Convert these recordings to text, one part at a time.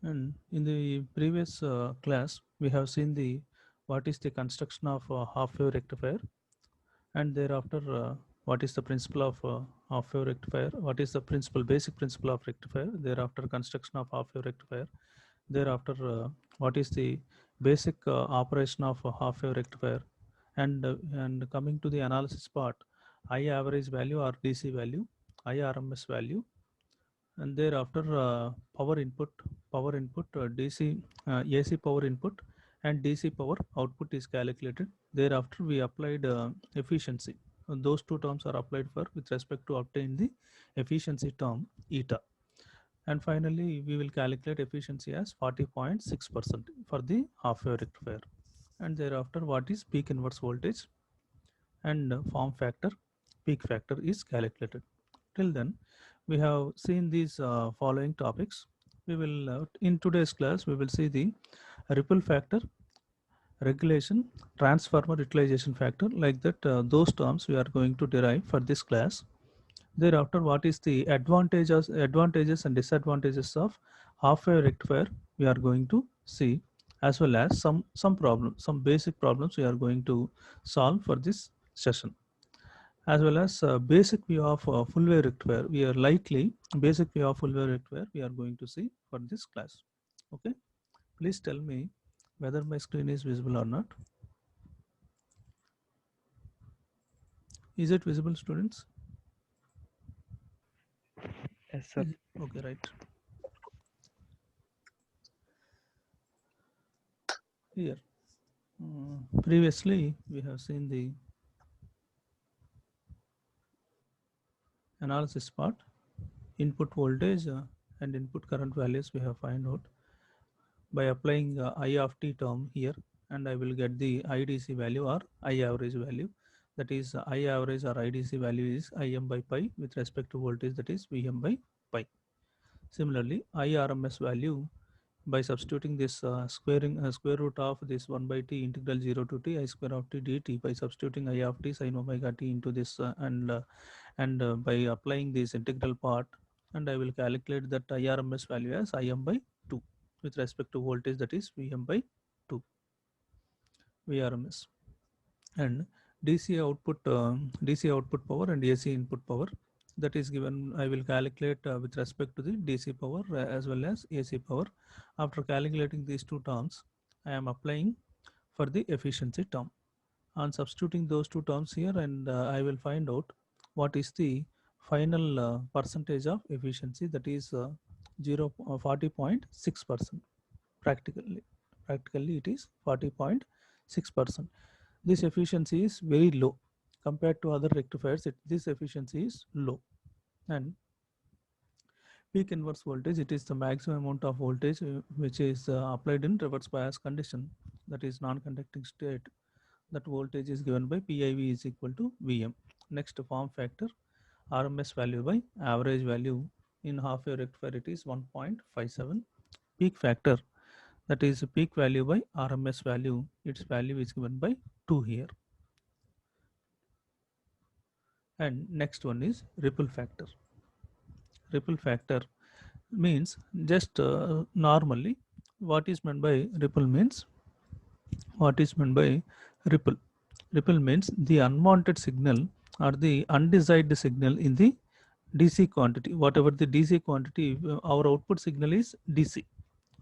And in the previous class, we have seen the what is the construction of half wave rectifier, and thereafter what is the principle of half wave rectifier, what is the basic principle of rectifier, thereafter construction of half wave rectifier, thereafter what is the basic operation of a half wave rectifier, and coming to the analysis part, I average value or DC value, I RMS value, and thereafter power input DC AC power input and DC power output is calculated. Thereafter we applied efficiency. Those two terms are applied for with respect to obtain the efficiency term eta, and finally we will calculate efficiency as 40.6% for the half wave rectifier. And thereafter what is peak inverse voltage and form factor, peak factor is calculated. Till then, we have seen these following topics. We will in today's class we will see the ripple factor, regulation, transformer utilization factor, like that. Those terms we are going to derive for this class. Thereafter, what is the advantages and disadvantages of half wave rectifier we are going to see, as well as some problems, some basic problems we are going to solve for this session, as well as basic view of full wave rectifier. We are likely basic view of full wave rectifier we are going to see for this class. Okay, please tell me whether my screen is visible or not. Is it visible, students? Yes, sir. Okay, right. Here, previously we have seen the analysis part, input voltage and input current values we have find out by applying I of t term here, and I will get the IDC value or I average value. That is I average or IDC value is Im by pi with respect to voltage, that is Vm by pi. Similarly, IRMS value by substituting this square root of this 1 by t integral 0 to t I square of t dt, by substituting I of t sin omega t into this and by applying this integral part, and I will calculate that IRMS value as Im by 2 with respect to voltage, that is Vm by 2 VRMS. And DC output power and AC input power, that is given. I will calculate with respect to the DC power as well as AC power. After calculating these two terms, I am applying for the efficiency term. On substituting those two terms here, and I will find out what is the final percentage of efficiency, that is 40.6%. Practically it is 40.6%. This efficiency is very low compared to other rectifiers. This efficiency is low. And peak inverse voltage, it is the maximum amount of voltage which is applied in reverse bias condition, that is non-conducting state. That voltage is given by PIV is equal to Vm. Next, form factor, RMS value by average value. In half wave rectifier it is 1.57. Peak factor, that is peak value by RMS value, its value is given by 2 here. And next one is ripple factor. Ripple factor means just normally what is meant by ripple means, what is meant by ripple. Ripple means the unwanted signal or the undesired signal in the DC quantity. Whatever the DC quantity, our output signal is DC.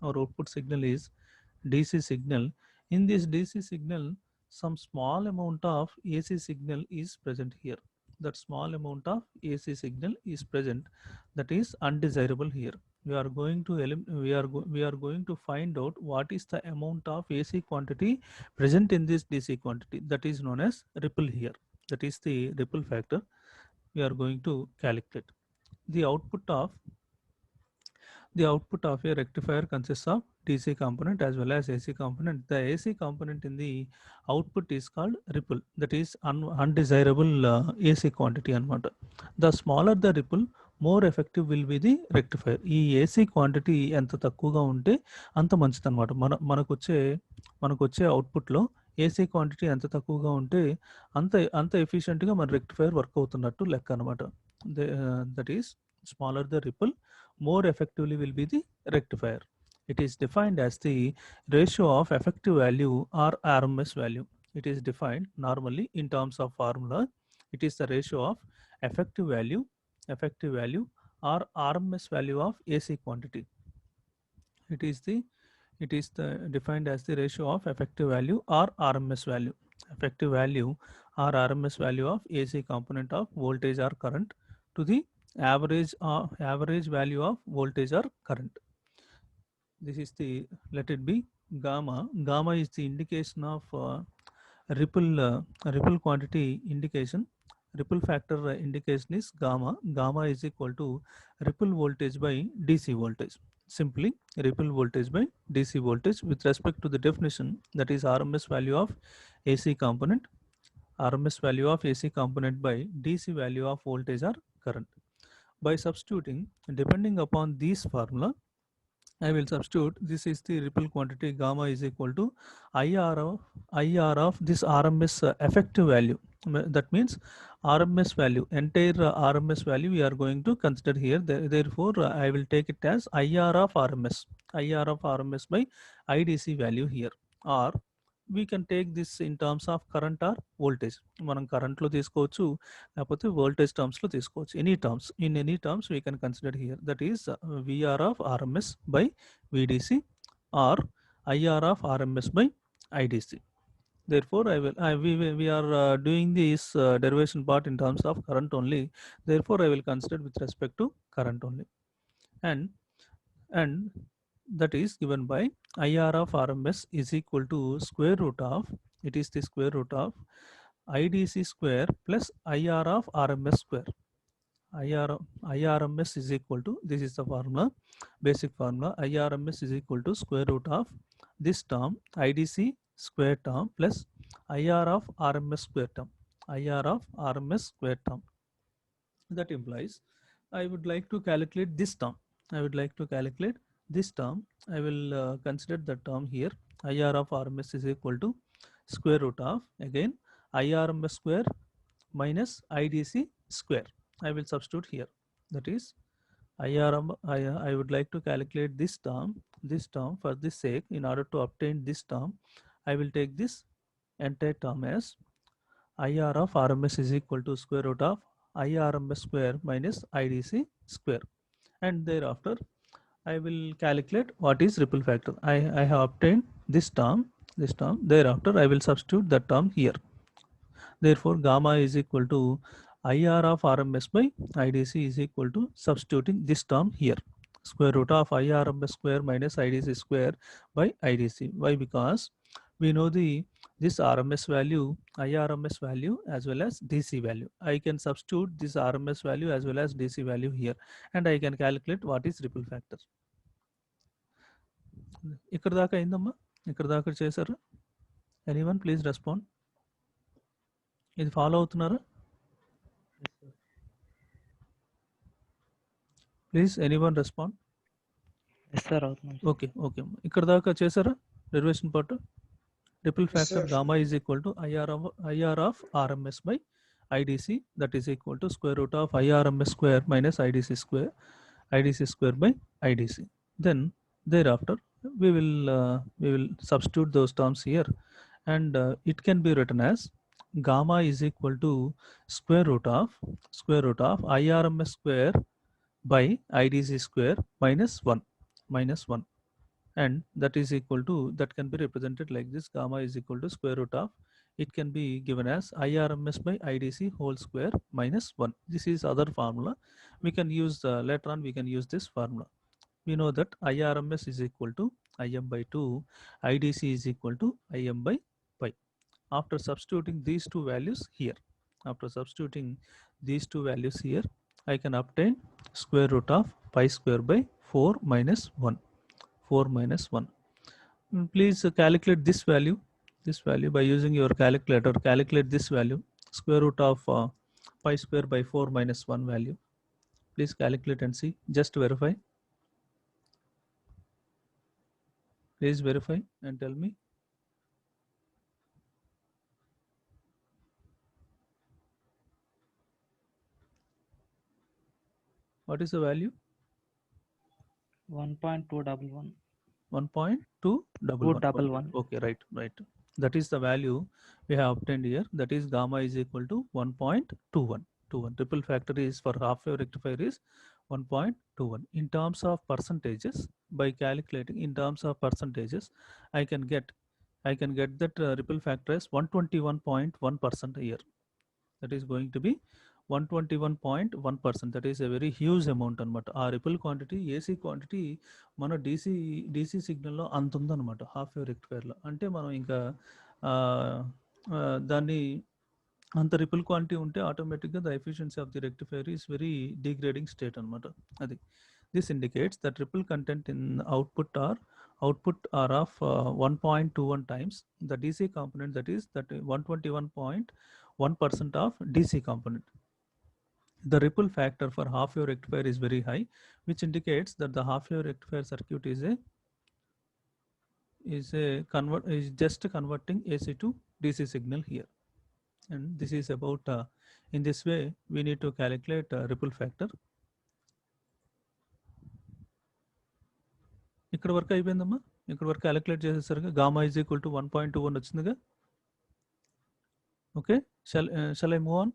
Our output signal is DC signal. In this DC signal, some small amount of AC signal is present here. That small amount of AC signal is present, that is undesirable here. We are going to we are going to find out what is the amount of AC quantity present in this DC quantity, that is known as ripple here. That is the ripple factor we are going to calculate. The output of a rectifier consists of DC component as well as AC component. The AC component in the output is called ripple, that is undesirable AC quantity anamata. The smaller the ripple, more effective will be the rectifier. ఈ AC quantity ఎంత తక్కువగా ఉంటే అంత మంచిది అనమాట. మనకొచ్చే అవుట్పుట్లో AC quantity ఎంత తక్కువగా ఉంటే అంత ఎఫిషియెంట్గా మన రెక్టిఫైర్ వర్క్ అవుతున్నట్టు లెక్క అనమాట. That is smaller the ripple, more effectively will be the rectifier. It is defined as the ratio of effective value or RMS value. It is defined normally in terms of formula. It is the ratio of effective value or RMS value of AC quantity. It is the defined as the ratio of effective value or RMS value. Effective value or RMS value of AC component of voltage or current to the average value of voltage or current. This is the, let it be gamma. Gamma is the indication of ripple quantity indication. Ripple factor indication is gamma. Gamma is equal to ripple voltage by DC voltage. Simply ripple voltage by DC voltage with respect to the definition, that is RMS value of AC component. RMS value of AC component by DC value of voltage or current. By substituting, depending upon this formula, I will substitute, this is the ripple quantity gamma is equal to IR of this RMS effective value. That means RMS value, entire RMS value we are going to consider here. Therefore, I will take it as IR of RMS by IDC value here. Or we can take this in terms of current or voltage. మనం కరెంట్లో తీసుకోవచ్చు, లేకపోతే voltage టర్మ్స్లో తీసుకోవచ్చు. Any terms we can consider here. That is VR of RMS by VDC or IR of RMS by IDC. Therefore, we are doing this derivation part in terms of current only. Therefore, I will consider with respect to current only, and that is given by IR of RMS is equal to square root of, it is the square root of IDC square plus IR of RMS square. IRMS is equal to, this is the formula, basic formula. IRMS is equal to square root of this term IDC square term plus IR of RMS square term. IR of RMS square term. That implies I would like to calculate this term. I will consider the term here. IR of RMS is equal to square root of, again, IRMS square minus IDC square. I will substitute here. That is IRM. I would like to calculate this term. For this sake, in order to obtain this term, I will take this entire term as IR of RMS is equal to square root of IRMS square minus IDC square, and thereafter I will calculate what is ripple factor. I have obtained this term. Thereafter I will substitute that term here. Therefore, gamma is equal to IR of RMS by IDC is equal to, substituting this term here, square root of IRMS square minus IDC square by IDC. Why? Because we know this RMS value, IRMS value as well as DC value. I can substitute this RMS value as well as DC value here, and I can calculate what is ripple factor. ఇక్కడ దాకా అయిందమ్మా, ఇక్కడ దాకా చేశారు. Anyone please respond. ఇది follow అవుతున్నారా? Please anyone respond. Okay okay అమ్మా, ఇక్కడ దాకా చేశారా derivation part? Ripple factor gamma is equal to IR of RMS by IDC, that is equal to square root of IRMS square minus IDC square by IDC. Then thereafter we will substitute those terms here, and it can be written as gamma is equal to square root of IRMS square by IDC square minus 1, and that is equal to, that can be represented like this. Gamma is equal to square root of, it can be given as IRMS by IDC whole square minus 1. This is other formula. We can use later on we can use this formula. We know that IRMS is equal to IM by 2, IDC is equal to IM by pi. After substituting these two values here, I can obtain square root of pi square by 4 minus 1. Please calculate this value by using your calculator. Calculate this value, square root of pi square by 4 minus 1 value. Please calculate and see. Just verify. Please verify and tell me. What is the value? 1.211. 1.211. Okay, right. That is the value we have obtained here. That is gamma is equal to 1.21. Triple factor is for half wave rectifier is 1.21. In terms of percentages, by calculating in terms of percentages, I can get that ripple factor as 121.1% a year. That is going to be 121.1%. That is a very huge amount అనమాట. ఆ ripple quantity AC quantity మన DC సిగ్నల్లో అంత ఉందన్నమాట half wave రెక్టిఫైర్లో. అంటే మనం ఇంకా దాన్ని అంత రిపుల్ క్వాంటిటీ ఉంటే ఆటోమేటిక్గా the efficiency of the rectifier is very degrading state అనమాట. అది this indicates that ripple content in output are of 1.21 times the DC component, that is 121.1% of DC component. The ripple factor for half wave rectifier is very high, which indicates that the half wave rectifier circuit is just converting AC to DC signal here. And this is about in this way we need to calculate ripple factor. ఇక్కడ వరకు అయిపోయిందమ్మా. ఇక్కడ వరకు calculate చేసేసరికి gamma is equal to 1.21 వచ్చిందిగా. Okay, shall I move on?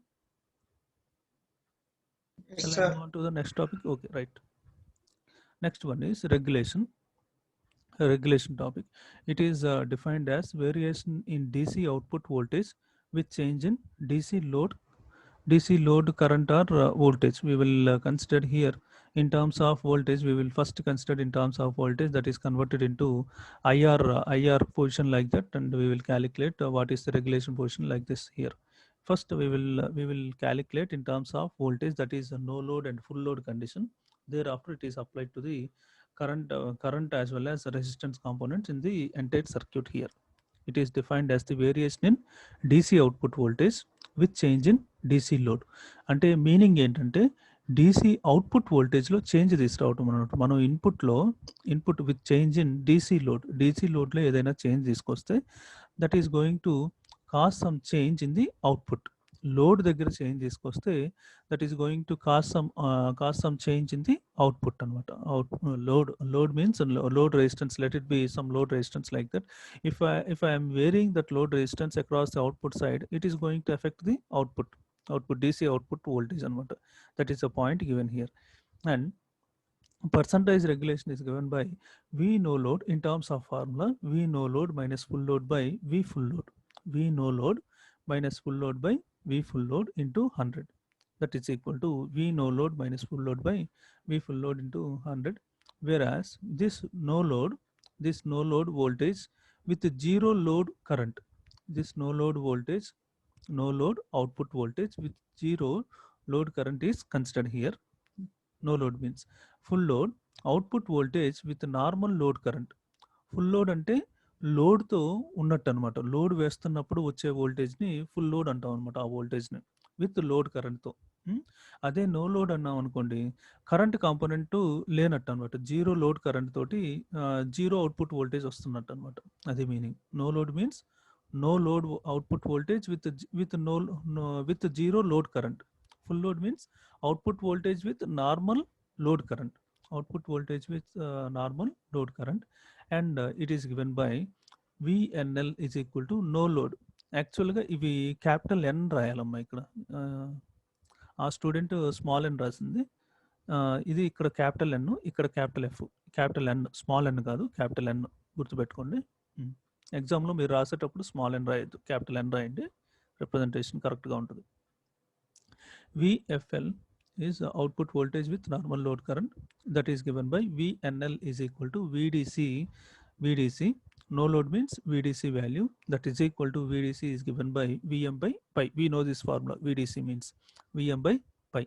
Yes, Shall I sir. move on to the next topic? Okay, right. Next one is regulation. Regulation topic. It is defined as variation in DC output voltage with change in DC load current or voltage. We will consider here in terms of voltage. We will first consider in terms of voltage, that is converted into IR position like that, and we will calculate what is the regulation position like this here. First we will calculate in terms of voltage, that is no load and full load condition. Thereafter it is applied to the current as well as resistance components in the entire circuit here. It is defined as the variation in DC output voltage with change in DC load. అంటే meaning ఏంటంటే DC output వోల్టేజ్లో change తీసుకురావటం అన్నమాట. మనం input with change in DC లోడ్లో ఏదైనా change తీసుకొస్తే that is going to cause some change in the output. Load దగ్గర చేంజ్ తీసుకొస్తే that is going to cause some change in the output అనమాట. Load means load resistance, let it be some load resistance like that. If I am varying that load resistance across the output side, it is going to affect the output DC output voltage anamata. That is the point given here. And percentage regulation is given by V no load in terms of formula V no load minus full load by V full load. V no load minus full load by V full load into 100. That is equal to V no load minus full load by V full load into 100. Whereas this no load voltage with zero load current, this no load output voltage with zero load current is considered here. No load means full load output voltage with normal load current. Full load అంటే లోడ్తో ఉన్నట్టు అనమాట. Load వేస్తున్నప్పుడు వచ్చే వోల్టేజ్ని full load అంటాం అనమాట. ఆ వోల్టేజ్ని విత్ లోడ్ కరెంట్తో. అదే నో లోడ్ అన్నాం అనుకోండి, కరెంట్ కాంపోనెంట్ లేనట్టు అనమాట. జీరో లోడ్ కరెంట్ తోటి జీరో అవుట్పుట్ వోల్టేజ్ వస్తున్నట్టు అనమాట. అది meaning. No load means no load output voltage with zero load current. Full load means output voltage with normal load current. Load current and it is given by VNL is equal to no load. యాక్చువల్గా ఇవి capital ఎన్ రాయాలమ్మా. ఇక్కడ ఆ student small ఎన్ రాసింది. ఇది ఇక్కడ capital N, ఇక్కడ capital F. Capital N, small N కాదు, capital ఎన్ గుర్తుపెట్టుకోండి. ఎగ్జామ్లో మీరు రాసేటప్పుడు స్మాల్ ఎన్ రాయొద్దు, క్యాపిటల్ ఎన్ రాయండి, రిప్రజెంటేషన్ కరెక్ట్గా ఉంటుంది. VFL is output voltage with normal load current, that is given by VNL is equal to VDC. No load means VDC value, that is equal to VDC is given by VM by pi. We know this formula. VDC means VM by pi.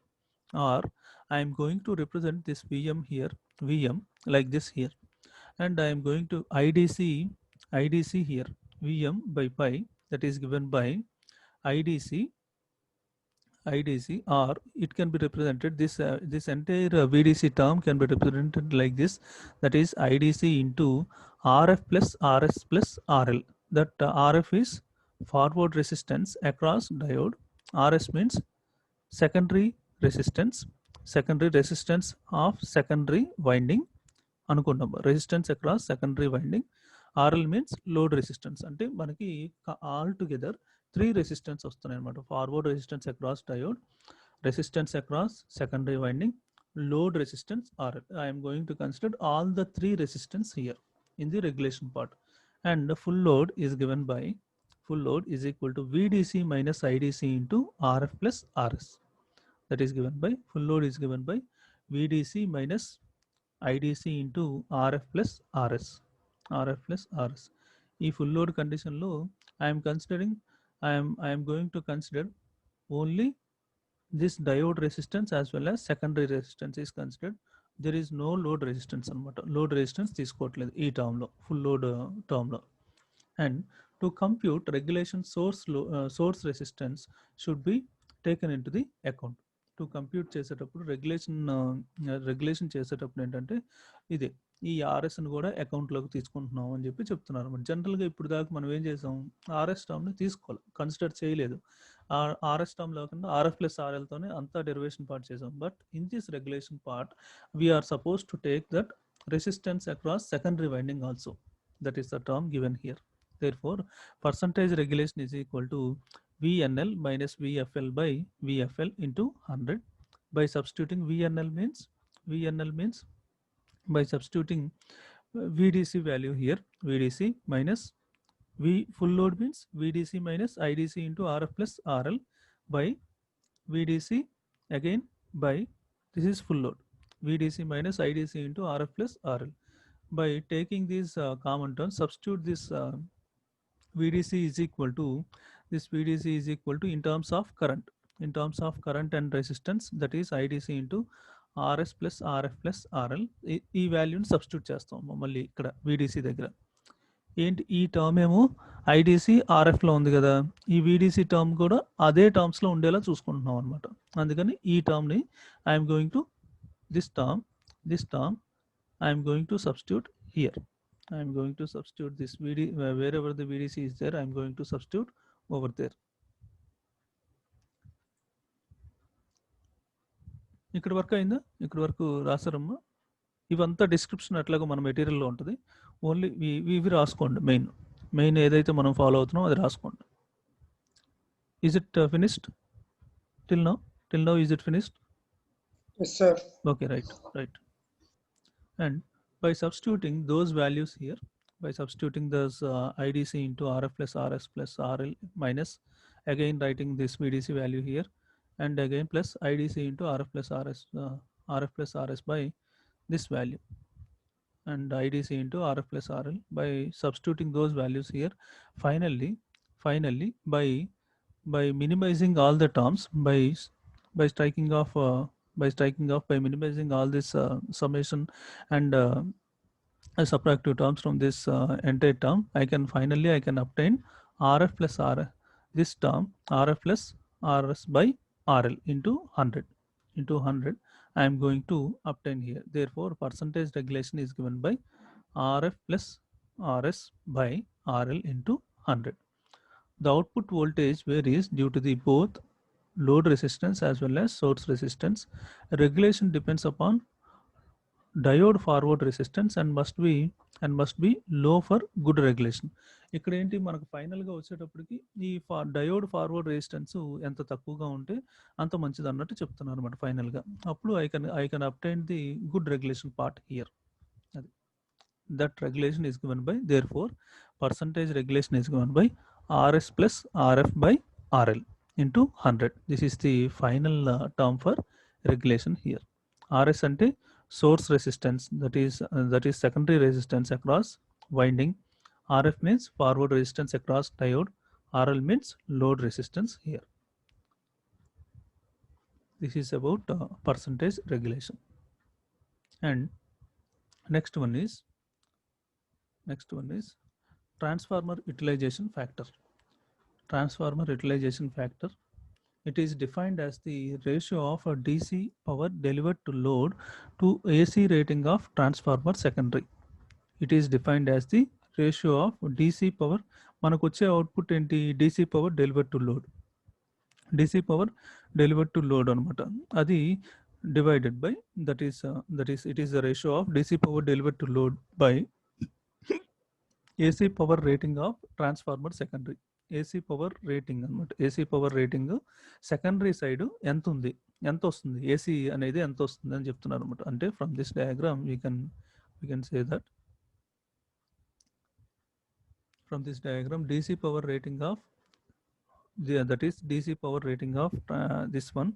Or I am going to represent this VM here, VM like this here, and I am going to IDC here, VM by pi, that is given by IDC, or it can be represented, this entire VDC term can be represented like this, that is IDC into RF plus RS plus RL. That RF is forward resistance across diode, RS means secondary resistance of secondary winding, అనుకుంటాం. Resistance across secondary winding. RL means load resistance. అంటే మనకి all together 3 resistance వస్తున్నాయి అనమాట. Forward resistance across diode, resistance across secondary winding, load resistance RL. I am going to consider all the 3 resistance here in the regulation part. And the full load is given by, full load is equal to VDC minus IDC into RF plus RS. That is given by, full load is given by VDC minus IDC into RF plus RS. RF plus RS. ఈ full load condition లో I am going to consider only this diode resistance as well as secondary resistance is considered. There is no load resistance అనమాట. Load resistance తీసుకోవట్లేదు ఈ టర్మ్లో, full load టర్మ్లో. And to compute regulation source resistance should be taken in to the account. To compute చేసేటప్పుడు regulation చేసేటప్పుడు ఏంటంటే ఇదే ఈ ఆర్ఎస్ని కూడా అకౌంట్లోకి తీసుకుంటున్నాం అని చెప్పి చెప్తున్నారు. జనరల్గా ఇప్పుడు దాకా మనం ఏం చేసాం, ఆర్ఎస్ టర్మ్ని తీసుకోవాలి, కన్సిడర్ చేయలేదు. ఆర్ఎస్ టర్మ్ లేకుండా ఆర్ఎఫ్ ప్లస్ ఆర్ఎల్తోనే అంతా డెరివేషన్ పార్ట్ చేసాం. But in this regulation part we're supposed to take that resistance across secondary winding also. That is the term given here. Therefore, percentage regulation is equal to VNL minus VFL by VFL into 100. By substituting VNL means by substituting VDC value here, VDC minus V full load means VDC minus IDC into RF plus RL by VDC again by, this is full load, VDC minus IDC into RF plus RL. By taking these common terms, substitute this VDC is equal to, this VDC is equal to in terms of current and resistance, that is IDC into RS plus RF plus RL. ఈ వాల్యూని substitute చేస్తాం మళ్ళీ ఇక్కడ VDC దగ్గర. ఏంటి ఈ term ఏమో IDC ఆర్ఎఫ్లో ఉంది కదా, ఈ VDC టర్మ్ కూడా అదే టర్మ్స్లో ఉండేలా చూసుకుంటున్నాం అనమాట. అందుకని ఈ టర్మ్ని I'm going to this term I am going to substitute here. I am going to substitute this wherever the VDC is there, I am going to substitute over there. ఇక్కడ వరకు అయిందా? ఇక్కడ వరకు రాసారమ్మా? ఇవంతా డిస్క్రిప్షన్ అట్లాగా మన మెటీరియల్లో ఉంటుంది. ఓన్లీ ఇవి రాసుకోండి. మెయిన్ ఏదైతే మనం ఫాలో అవుతున్నామో అది రాసుకోండి. Is it finished till now? Is it finished? Yes, sir. Okay, right. And by substituting those values here, by substituting those IDC into RF plus RS plus RL minus, again writing this VDC value here, and again plus IDC into RF plus RS by this value, and IDC into RF plus RL. By substituting those values here, finally by minimizing all the terms, by striking off by minimizing all this summation and subtractive terms from this entire term, I can obtain RF plus RS, this term RF plus RS by RL into 100 I am going to obtain here. Therefore, percentage regulation is given by RF plus RS by RL into 100. The output voltage varies due to the both load resistance as well as source resistance. Regulation depends upon diode forward resistance and must be low for good regulation. ఇక్కడ ఏంటి మనకు ఫైనల్గా వచ్చేటప్పటికి ఈ diode forward resistance ఎంత తక్కువగా ఉంటే అంత మంచిది అన్నట్టు చెప్తున్నారు అనమాట ఫైనల్గా. అప్పుడు I can obtain the good regulation part here. అది that regulation is given by, therefore percentage regulation is given by RS plus RF by RL into 100. This is the final term for regulation here. RS ante source resistance, that is secondary resistance across winding. RF means forward resistance across diode. RL means load resistance here. This is about percentage regulation. And next one is transformer utilization factor. Transformer utilization factor, it is defined as the ratio of a DC power delivered to load to AC rating of transformer secondary. It is defined as the ratio of DC power, మనకు వచ్చే output ఏంటి, DC power delivered to load, DC power delivered to load అనమాట. అది divided by, that is it is the ratio of DC power delivered to load by AC power rating of transformer secondary. AC power rating అనమాట. AC power rating secondary side ఎంత ఉంది, ఎంత వస్తుంది, AC అనేది ఎంత వస్తుంది అని చెప్తున్నారు అనమాట. అంటే from this diagram we can say that from this diagram DC power rating of that is DC power rating of this one,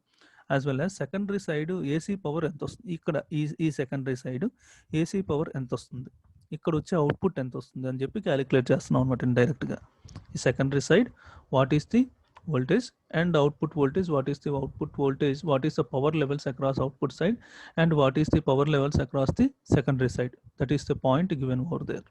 as well as secondary side AC power ఎంత వస్తుంది, ఇక్కడ ఈ సెకండరీ సైడ్ AC పవర్ ఎంత వస్తుంది, ఇక్కడ వచ్చే output ఎంత వస్తుంది అని చెప్పి క్యాలిక్యులేట్ చేస్తున్నాం అనమాట డైరెక్ట్గా. ఈ secondary side what is the voltage and output voltage, what is the output voltage, what is the power levels across output side, and what is the power levels across the secondary side. That is the point given over there.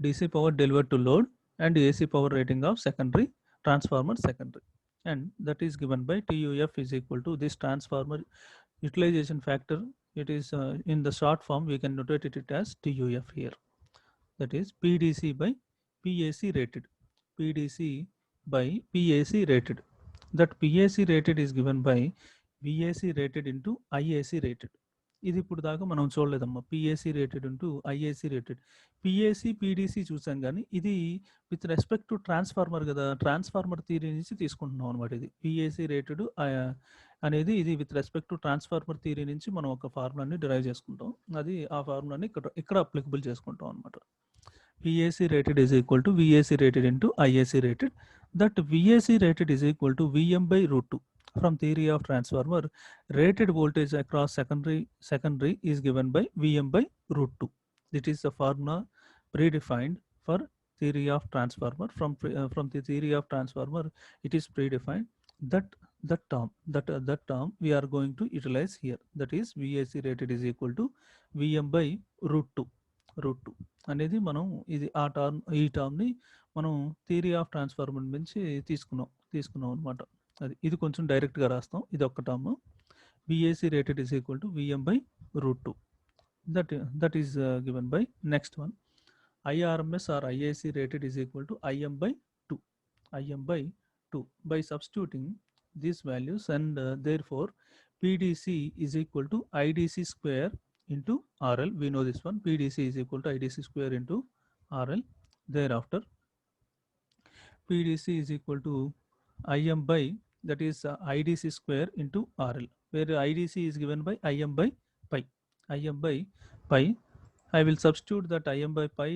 DC power delivered to load and AC power rating of secondary transformer secondary, and that is given by TUF is equal to this transformer utilization factor. It is in the short form we can notate it as TUF here, that is PDC by PAC rated, PDC by PAC rated. That PAC rated is given by VAC rated into IAC rated. ఇది ఇప్పుడు దాకా మనం చూడలేదమ్మా, PAC rated into IAC rated. PAC PDC చూసాం కానీ ఇది with respect to transformer కదా, transformer theory నుంచి తీసుకుంటున్నాం అనమాట. ఇది పిఏసి రేటెడ్ అనేది ఇది with respect to transformer theory నుంచి మనం ఒక ఫార్ములాని డిరైవ్ చేసుకుంటాం. అది ఆ ఫార్ములాని ఇక్కడ అప్లికబుల్ చేసుకుంటాం అనమాట. PAC rated is equal to VAC rated into IAC rated. That VAC rated is equal to VM by root 2. From theory of transformer, rated voltage across secondary is given by VM by root 2. It is the formula predefined for theory of transformer. From the theory of transformer, it is predefined. That term we are going to utilize here. That is VAC rated is equal to VM by root 2. అనేది మనం ఈ టర్మ్ని మనం theory of transformer నుంచి తీసుకున్నాం అనమాట. ఇది కొంచెం డైరెక్ట్గా రాస్తాం. ఇది ఒక term VAC rated is equal to VM by root 2. That is given by next one IRMS or IAC rated is equal to IM by 2 by substituting these values, and therefore PDC is equal to IDC square into RL. We know this one, PDC is equal to IDC square into RL. Thereafter PDC is equal to IM by, that is IDC square into RL, where IDC is given by IM by pi. I will substitute that IM by pi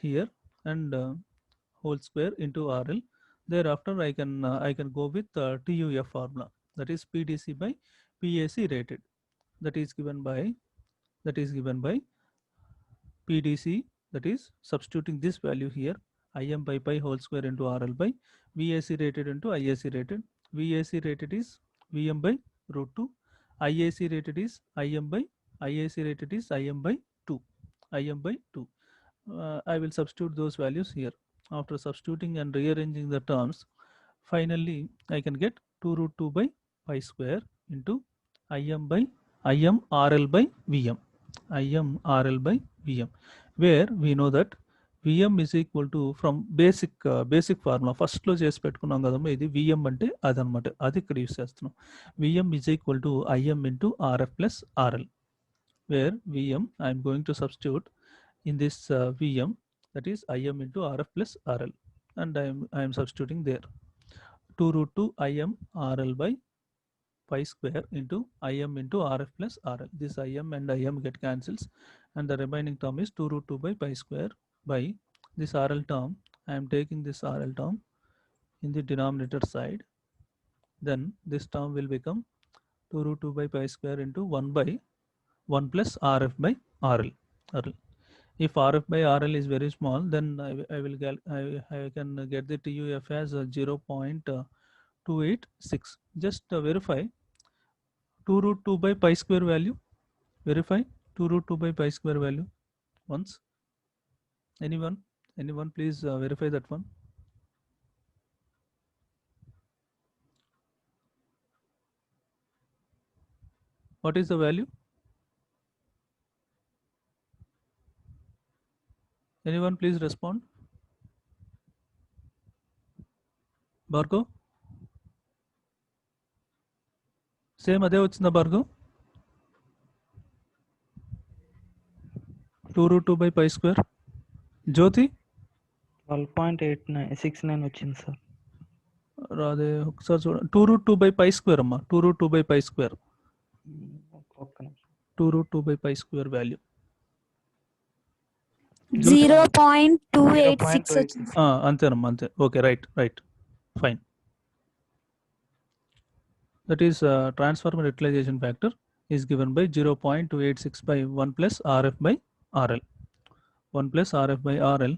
here and whole square into RL. Thereafter I can go with TUF formula, that is PDC by PAC rated. That is given by PDC, that is substituting this value here, IM by pi whole square into RL by VAC rated into IAC rated. VAC rated is VM by root 2. IAC rated is IM by IAC rated is IM by 2. I will substitute those values here. After substituting and rearranging the terms, finally I can get 2 root 2 by pi square into IM RL by VM. RL by VM, where we know that VM is equal to, from basic formula first లో చేసి పెట్టుకున్నాం కదమ్మా, ఇది VM అంటే అదనమాట, అది ఇక్కడ use చేస్తున్నాం. VM is equal to IM into RF plus RL, where VM I am going to substitute in this VM, that is IM into RF plus RL, and I am substituting there 2 root 2 IM RL by pi square into IM into RF plus RL. This IM and IM get cancels, and the remaining term is 2 root 2 by pi square by this RL term. I am taking this RL term in the denominator side. Then this term will become 2 root 2 by pi square into 1 by 1 plus RF by RL. If RF by RL is very small, then I can get the TUF as 0.286. Just verify 2 root 2 by pi square value. Verify 2 root 2 by pi square value once. Anyone please verify that one. What is the value? Anyone please respond. Bhargav same అదే వచ్చిందా భార్గవ్? 2√2/π². జ్యోతి 12.8969 వచ్చింది sir. రాదే ఒకసారి చూడండి. 2√2/π² అమ్మా, 2√2/π². ఒక్క నిమిషం. 2√2/π² value 0.286 వచ్చింది. అంతేనమ్మా, అంతే. Okay, right fine. That is transformer utilization factor is given by 0.286/1 plus RF by RL. 1 plus RF by RL.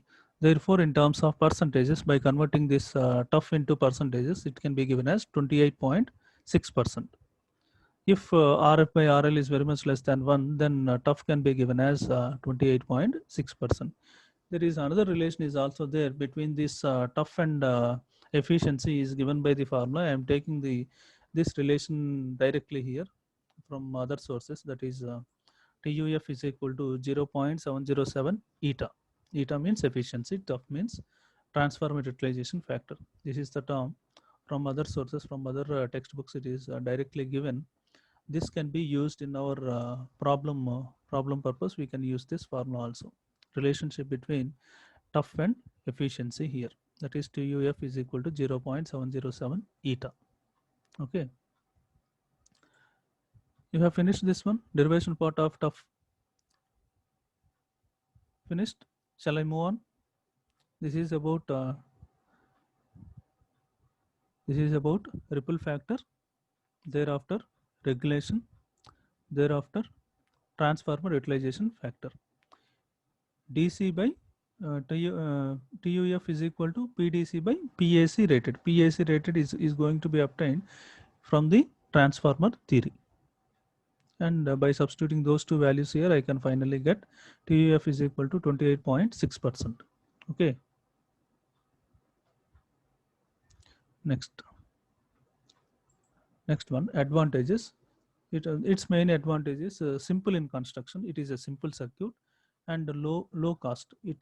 Therefore, in terms of percentages, by converting this TUF into percentages, it can be given as 28.6%. If RF by RL is very much less than 1, then TUF can be given as 28.6%. There is another relation is also there between this TUF and efficiency is given by the formula. I am taking this relation directly here from other sources, that is TUF is equal to 0.707 eta. Eta means efficiency, TUF means transformer utilization factor. This is the term from other sources, from other textbooks it is directly given. This can be used in our problem purpose. We can use this formula also. Relationship between TUF and efficiency here, that is TUF is equal to 0.707 eta. Okay, you have finished this one, derivation part of TUF finished. Shall I move on? This is about ripple factor, thereafter regulation, thereafter transformer utilization factor. DC by TUF is equal to PDC by PAC rated. PAC rated is going to be obtained from the transformer theory. And by substituting those two values here, I can finally get TUF is equal to 28.6%. Okay. Next one, advantages. Its main advantage is simple in construction. It is a simple circuit and low cost. It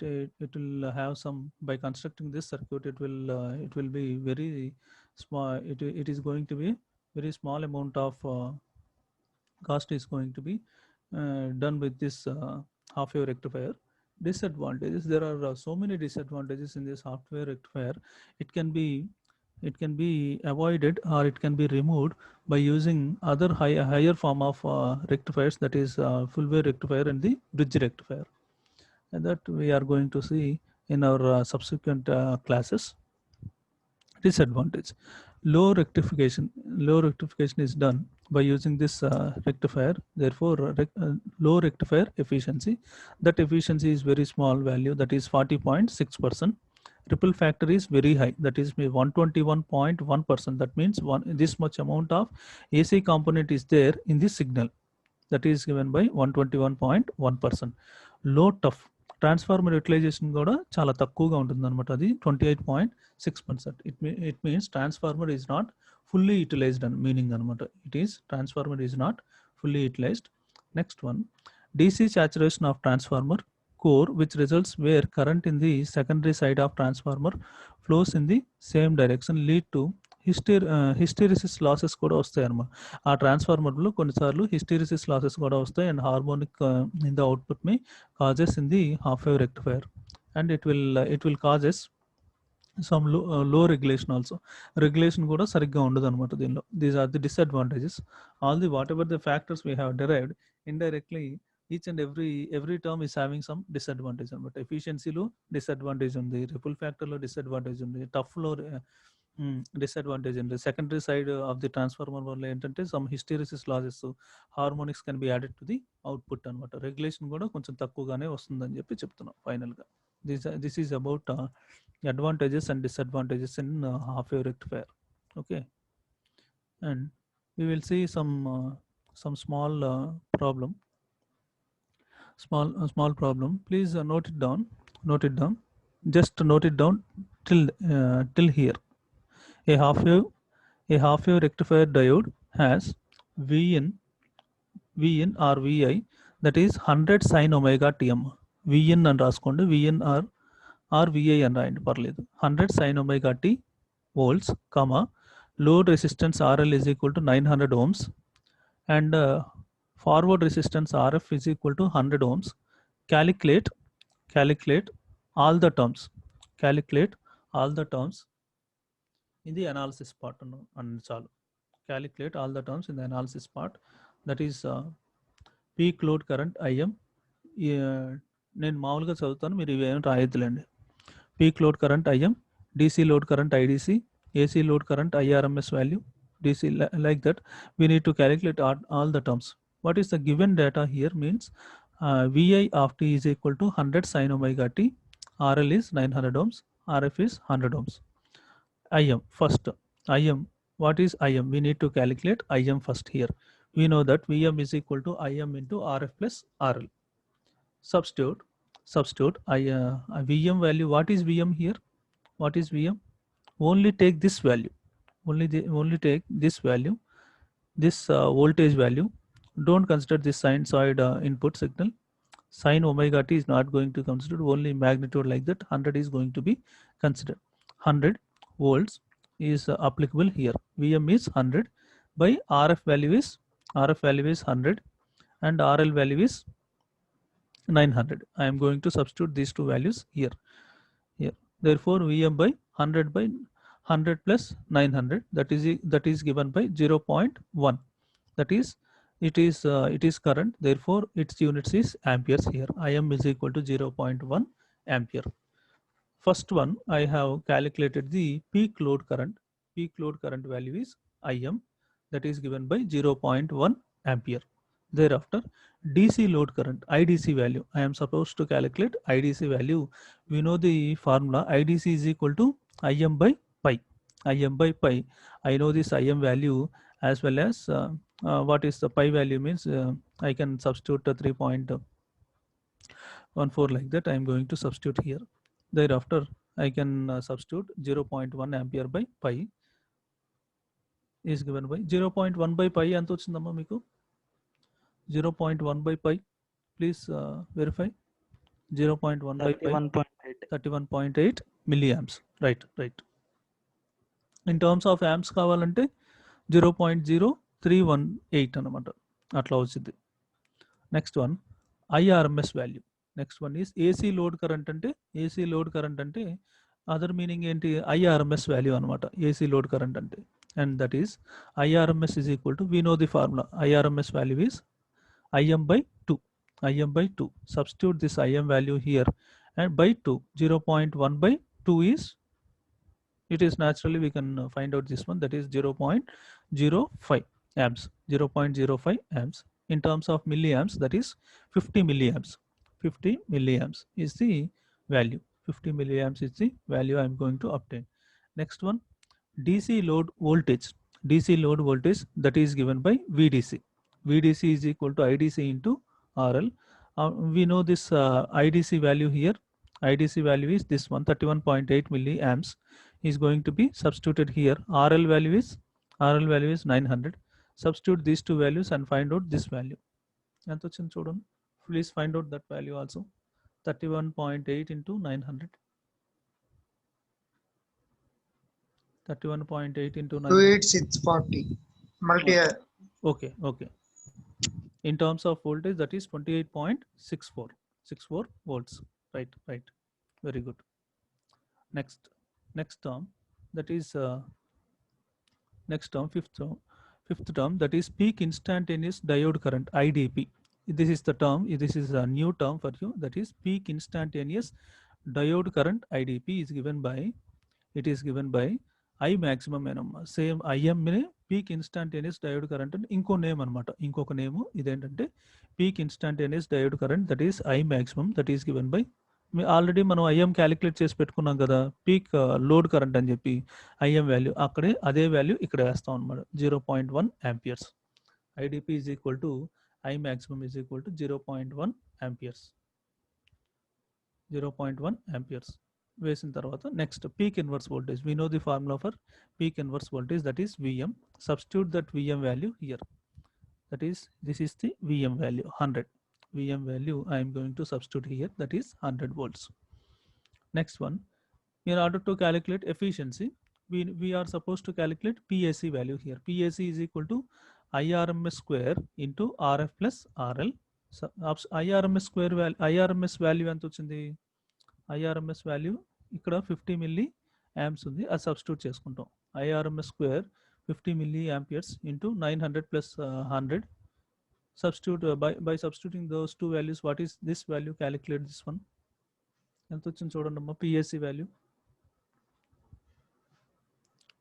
will have some, by constructing this circuit, it will be very small. It is going to be very small amount of cost is going to be done with this half wave rectifier. Disadvantages, there are so many disadvantages in this half wave rectifier. It can be avoided or it can be removed by using other higher form of rectifiers, that is full wave rectifier and the bridge rectifier, and that we are going to see in our subsequent classes. Disadvantage, low rectification is done by using this rectifier. Therefore low rectifier efficiency, that efficiency is very small value, that is 40.6%. Ripple factor is very high, that is 121.1%. that means this much amount of AC component is there in this signal, that is given by 121.1%. Low TUF, transformer utilization కూడా చాలా తక్కువగా ఉంటుంది అనమాట, అది 28.6%. It means transformer is not fully utilized అని meaning అనమాట. It is transformer is not fully utilized. Next one, DC saturation of transformer core, which results where current in the secondary side of transformer flows in the same direction, lead to hysteresis losses కూడా వస్తాయి అన్నమాట. ఆ ట్రాన్స్ఫార్మర్లో కొన్నిసార్లు hysteresis losses కూడా వస్తాయి, and harmonic in the output may causes in the half wave rectifier, and it will causes some low regulation also. Regulation కూడా సరిగ్గా ఉండదు అనమాట దీనిలో. These are the disadvantages. All the whatever the factors we have derived indirectly, each and every term is having some disadvantage అనమాట. ఎఫిషియన్సీలో disadvantage ఉంది, రిపుల్ ఫ్యాక్టర్లో డిసడ్వాంటేజ్ ఉంది, టఫ్లో డిసడ్వాంటేజ్ ఉంది. Secondary side of the transformer వల్ల ఏంటంటే some hysteresis losses, harmonics can be added to the output అనమాట. రెగ్యులేషన్ కూడా కొంచెం తక్కువగానే వస్తుందని చెప్పి చెప్తున్నాం ఫైనల్గా. This is about advantages and disadvantages in half wave rectifier. Okay, and we will see some small problem. Small problem. Please note it down. Just note it down till here. A half wave rectifier diode has Vin or Vi, that is 100 sin omega Tm. Vin and రాసుకోండి, Vn or Vi అని రాయండి పర్లేదు. 100 sin omega t volts, comma, load resistance RL is equal to 900 ohms, and forward resistance RF is equal to 100 ohms. Calculate all the terms. Calculate all the terms in the analysis part. And calculate all the terms in the analysis part. That is peak load current IM. నేను మామూలుగా చదువుతాను, మీరు ఇవేం రాయొద్దులేండి. Peak load current IM, DC లోడ్ కరెంట్ IDC, AC లోడ్ కరెంట్ IRMS value, DC like that. We need to calculate all the terms. What is the given data here means VI of t is equal to 100 sin omega t, RL is 900 ohms, RF is 100 ohms. IM first. IM, what is IM? We need to calculate IM first here. We know that VM is equal to IM into RF plus RL. Substitute VM value. What is VM here? What is VM? Only take this value. Only take this value, this voltage value. Don't consider this sinusoid input signal. Sin omega t is not going to consider, only magnitude like that. 100 is going to be considered. 100 volts is applicable here. VM is 100 by RF value is 100 and RL value is 900. I am going to substitute these two values here. Therefore, VM by 100 by 100 plus 900, that is given by 0.1. That is, it is current. Therefore, its units is amperes here. IM is equal to 0.1 ampere. First one, I have calculated the peak load current. Peak load current value is IM, that is given by 0.1 ampere. Thereafter, DC load current, IDC value. I am supposed to calculate IDC value. We know the formula. IDC is equal to IM by pi. IM by pi. I know this IM value as well as what is the pi value means. I can substitute 3.14 like that. I am going to substitute here. Thereafter, I can substitute 0.1 ampere by pi is given by 0.1 by pi. ఎంత వచ్చిందమ్మా మీకు? 0.1 by pi. Please verify. 0.1 by pi. 31.8 milliamps. Right. In terms of amps కావాలంటే 0.0318 అనమాట, అట్లా వచ్చింది. Next one IRMS value. Next one is AC లోడ్ current అంటే other meaning ఏంటి? IRMS వాల్యూ అనమాట AC లోడ్ కరెంట్ అంటే. And that is IRMS is equal to, we know the formula. IRMS value is IM by 2. Substitute this IM value here and by 2. 0.1 by 2 is, it is naturally we can find out this one, that is 0.05 amps. 0.05 amps. In terms of milliamps, that is 50 milliamps. 50 milliamps is the value. 50 milliamps is the value I am going to obtain. Next one, DC load voltage. DC load voltage, that is given by VDC. VDC is equal to IDC into RL. We know this IDC value here. IDC value is this one, 31.8 milliamps is going to be substituted here. RL value is 900. Substitute these two values and find out this value. ఎంత వచ్చింది చూడండి. Please find out that value also. 31.8 into 900. 31.8 into 900. 28640 multi. Okay. In terms of voltage, that is 28.64 volts. Right. Very good. Next term, that is fifth term, that is peak instantaneous diode current, IDP. This is the term. This is a new term for you. That is peak instantaneous diode current, IDP is given by I maximum అనమాట. Same IM ని peak instantaneous diode current అని ఇంకో name అనమాట. ఇంకొక name ఇదేంటంటే peak instantaneous diode current, that is I maximum, that is given by, already మనం IM calculate చేసి పెట్టుకున్నాం కదా, పీక్ లోడ్ కరెంట్ అని చెప్పి IM వాల్యూ అక్కడే అదే వాల్యూ ఇక్కడ వేస్తాం అనమాట. 0.1 amperes. IDP is equal to I maximum is equal to 0.1 amperes. 0.1 amperes వేసిన తర్వాత next peak inverse voltage. We know the formula for peak inverse voltage, that is VM. Substitute that VM value here. That is, this is the VM value 100. VM value I am going to substitute here, that is 100 volts. Next one, in order to calculate efficiency, we are supposed to calculate PAC value here. PAC is equal to IRMS square into RF plus RL. So IRMS square value, IRMS value ఎంత వచ్చింది? IRMS value ఇక్కడ 50 milli amps ఉంది, అది substitute చేసుకుంటాం. IRMS square 50 milli amperes into 900 plus 100. Substitute by substituting those two values, what is this value? Calculate this one. ఎంత వచ్చింది చూడండి అమ్మా PAC value.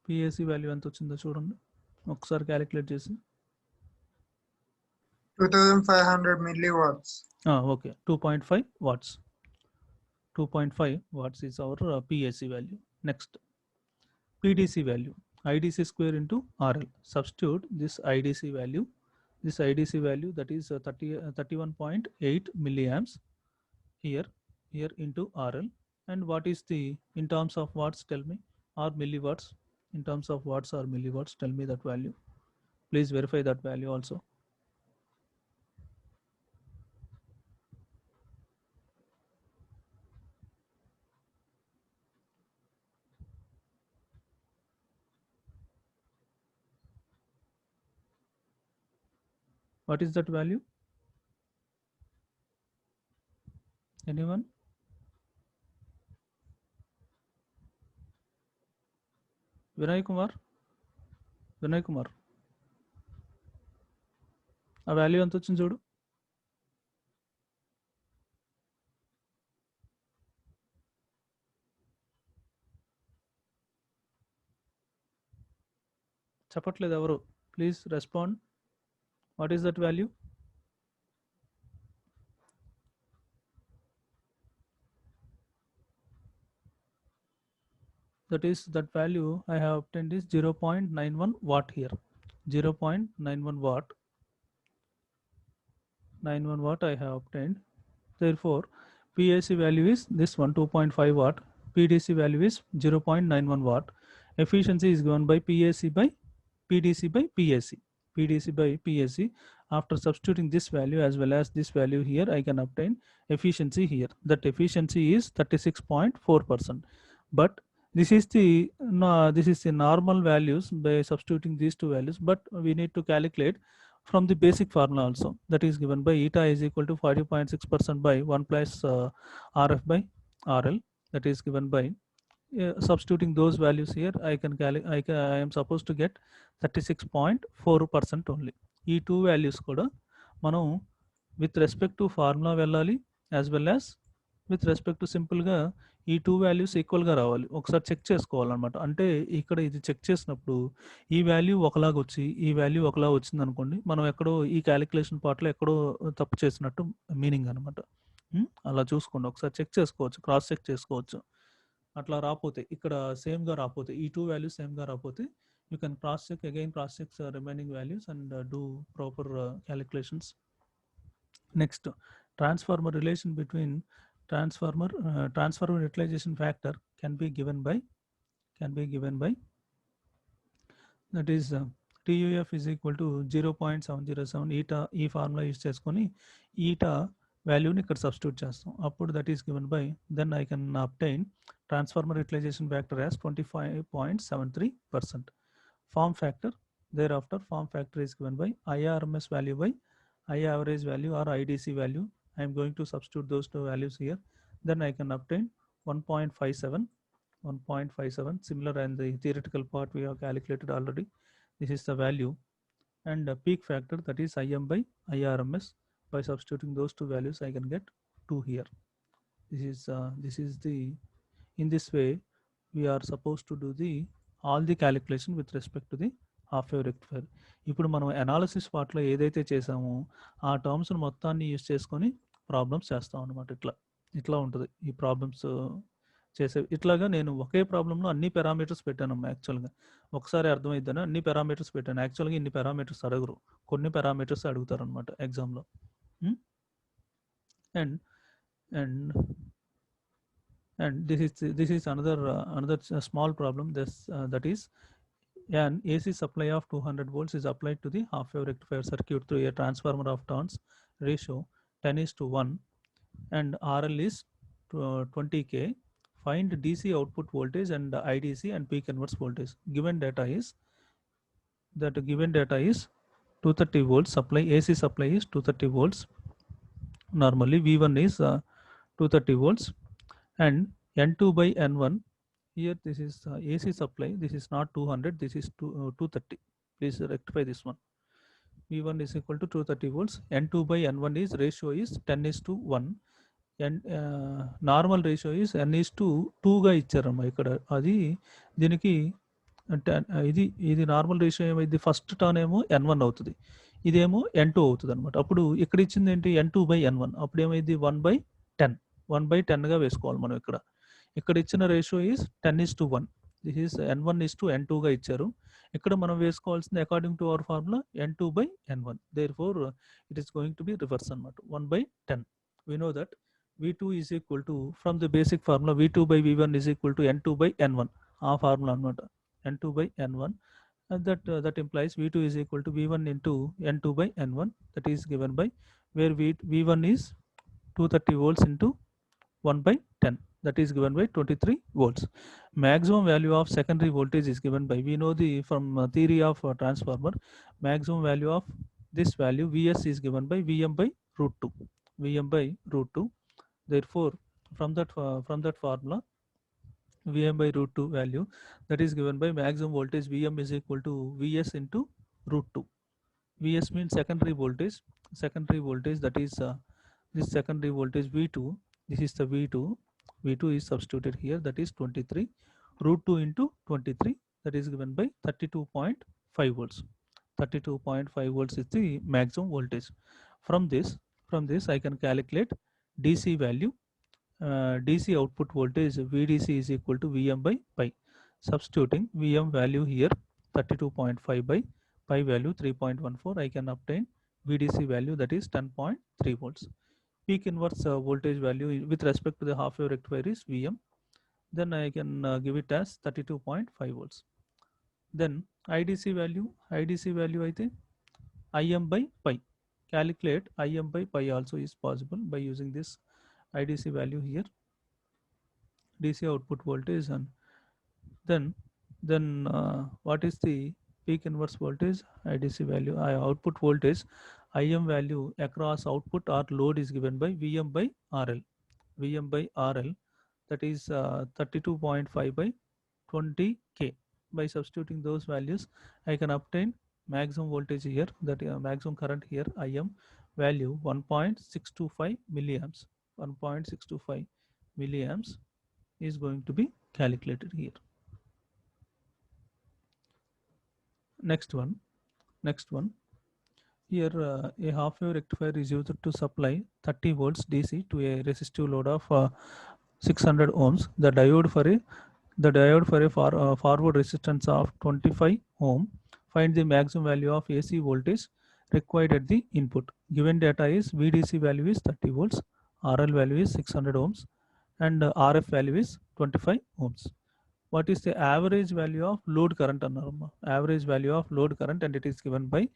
PAC వాల్యూ ఎంత వచ్చిందో చూడండి ఒకసారి క్యాలిక్యులేట్ చేసి. 2500 milliwatts. Okay 2.5 watts. 2.5 watts is our PAC value. Next, PDC value, IDC square into RL. Substitute this IDC value. This IDC value, that is 31.8 milliamps here into RL. And what is the, in terms of watts, tell me, or milliwatts? In terms of watts or milliwatts, tell me that value. Please verify that value also. What is that value? Anyone? Vinay Kumar? Vinay Kumar. ఆ value ఎంత వచ్చింది చూడు. చెప్పట్లేదు ఎవరు. Please respond. What is that value? that value I have obtained is 0.91 watt here. 0.91 watt. 91 watt I have obtained. Therefore, PAC value is this one, 2.5 watt. PDC value is 0.91 watt. Efficiency is given by PAC by PDC by PAC. PDC by PAC. After substituting this value as well as this value here, I can obtain efficiency here. That efficiency is 36.4%. But this is the normal values by substituting these two values, but we need to calculate from the basic formula also. That is given by eta is equal to 40.6% by 1 plus RF by RL. That is given by substituting those values here. I am supposed to get 36.4% only. ఈ two values కూడా మనం with respect to formula వెళ్ళాలి, as well as with respect to సింపుల్గా ఈ two values ఈక్వల్గా రావాలి. ఒకసారి check చేసుకోవాలన్నమాట. అంటే ఇక్కడ ఇది చెక్ చేసినప్పుడు ఈ వాల్యూ ఒకలాగా వచ్చి ఈ వాల్యూ ఒకలా వచ్చింది అనుకోండి, మనం ఎక్కడో ఈ క్యాలిక్యులేషన్ పార్ట్లో ఎక్కడో తప్పు చేసినట్టు మీనింగ్ అనమాట. అలా చూసుకోండి, ఒకసారి చెక్ చేసుకోవచ్చు, క్రాస్ చెక్ చేసుకోవచ్చు. అట్లా రాకపోతే ఇక్కడ సేమ్గా రాకపోతే ఈ టూ వాల్యూస్ సేమ్గా రాకపోతే you can cross check again, cross check remaining values and do proper calculations. Next, transformer relation between transformer utilization factor can be given by that is TUF is equal to 0.707 eta. ఈ formula use చేసుకొని eta వాల్యూని ఇక్కడ substitute చేస్తాం. అప్పుడు that is given by, then I can obtain transformer utilization factor as 25.73%. Form factor, thereafter form factor is given by IRMS value by I average value or IDC value. I am going to substitute those two values here. Then I can obtain 1.57. Similar in the theoretical part we have calculated already. This is the value. And peak factor, that is IM by IRMS. By substituting those two values I can get 2 here. This is the, in this way we are supposed to do all the calculation with respect to the half wave rectifier. ఇప్పుడు మనం analysis పార్ట్లో ఏదైతే చేసామో ఆ terms మొత్తాన్ని use చేసుకొని problems చేస్తాం అనమాట. ఇట్లా ఉంటుంది ఈ ప్రాబ్లమ్స్ చేసే. ఇట్లాగా నేను ఒకే ప్రాబ్లంలో అన్ని పారామీటర్స్ పెట్టానమ్మా. యాక్చువల్గా ఒకసారి అర్థమైద్దని అన్ని పారామీటర్స్ పెట్టాను. యాక్చువల్గా ఇన్ని పారామీటర్స్ అడగరు, కొన్ని పారామీటర్స్ అడుగుతారు అనమాట ఎగ్జామ్లో. And this is another small problem. That is, an AC supply of 200 volts is applied to the half wave rectifier circuit through a transformer of turns ratio 10:1 and RL is 20k. find DC output voltage and IDC and peak inverse voltage. Given data is 230 volts supply, AC supply is 230 volts. Normally V1 is 230 volts, and N2 by N1, here this is AC supply, this is not 200, this is 230. Please rectify this one. V1 is equal to 230 volts, N2 by N1 is ratio is 10:1, and normal ratio is n:2గా ఇచ్చారమ్మా ఇక్కడ. అది దీనికి అంటే ఇది normal ratio ఏమైంది, first turn ఏమో n1 అవుతుంది, ఇదేమో n2 అవుతుంది అనమాట. అప్పుడు ఇక్కడ ఇచ్చింది ఏంటి n2/n1, అప్పుడు ఏమైంది 1/10, 1/10గా వేసుకోవాలి మనం. ఇక్కడ ఇచ్చిన రేషియో ఈస్ 10:1, దిస్ ఈస్ n1:n2గా ఇచ్చారు. ఇక్కడ మనం వేసుకోవాల్సింది according to our formula n2/n1. Therefore it is going to be reverse అనమాట, 1/10. We know that V2 is equal to, from the basic formula, V2/V1 is equal to N2/N1. Our formula anamata, N2/N1, and that implies V2 is equal to V1 into N2/N1. That is given by, where V1 is 230 volts into 1/10, that is given by 23 volts. Maximum value of secondary voltage is given by, we know from theory of transformer, maximum value of this value Vs is given by Vm/√2. Vm/√2. Therefore, from that formula, Vm/√2 value, that is given by maximum voltage Vm is equal to Vs into √2. Vs means secondary voltage. That is this secondary voltage V2. This is the V2. V2 is substituted here. That is 23. √2 into 23. That is given by 32.5 volts. 32.5 volts is the maximum voltage. From this I can calculate DC value. DC output voltage VDC is equal to Vm by pi. Substituting Vm value here 32.5 by pi value 3.14, I can obtain VDC value, that is 10.3 volts. Peak inverse voltage value with respect to the half wave rectifier is Vm. Then I can give it as 32.5 volts. Then IDC value I think Im by pi. Calculate Im by pi also is possible by using this IDC value here, DC output voltage. And then what is the peak inverse voltage? IDC value, output voltage, Im value across output or load is given by Vm by RL. Vm by RL, that is 32.5 by 20k. By substituting those values, I can obtain maximum voltage here, that maximum current here, Im value 1.625 milliamps. 1.625 milliamps is going to be calculated here. Next one, here a half wave rectifier is used to supply 30 volts DC to a resistive load of 600 ohms. The diode for a forward resistance of 25 ohm. Find the maximum value of AC voltage required at the input. Given data is VDC value is 30 volts, RL value is 600 ohms, and RF value is 25 ohms. What is the average value of load current? Average value of load current, and it is given by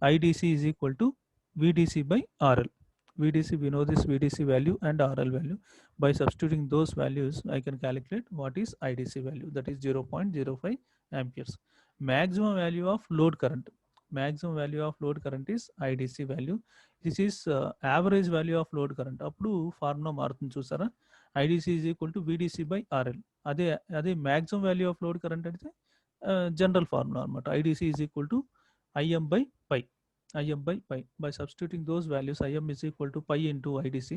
IDC is equal to VDC by RL. VDC, we know this VDC value and RL value. By substituting those values, I can calculate what is IDC value, that is 0.05 amperes. Maximum value of load current. Maximum value of load current is IDC value. This is average value of load current. Appudu formula మారుతుంది చూసారా, IDC is equal to VDC by RL. అదే maximum value of load current అంటే general formula అన్నమాట. IDC is equal to Im by pi. Im by pi. By substituting those values, Im is equal to pi into IDC,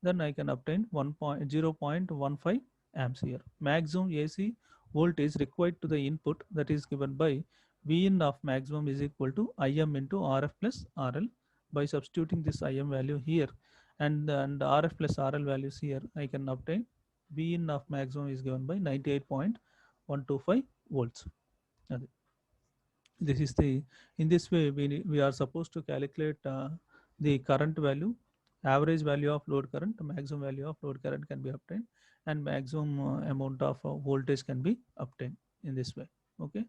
then I can obtain 0.15 amps here. Maximum AC voltage required to the input, that is given by Vin of maximum is equal to Im into Rf plus RL. By substituting this Im value here and Rf plus RL values here, I can obtain Vin of maximum is given by 98.125 volts. This is the, in this way we are supposed to calculate the current value, average value of load current, maximum value of load current can be obtained, and maximum amount of voltage can be obtained in this way. Okay,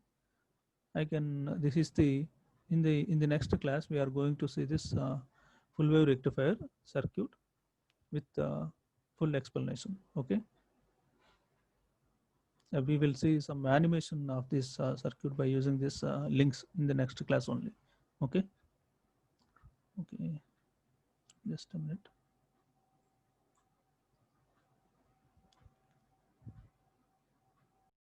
I can this is the, in the next class we are going to see this full wave rectifier circuit with full explanation. Okay. We will see some animation of this circuit by using this links in the next class only. Okay. Okay. Just a minute.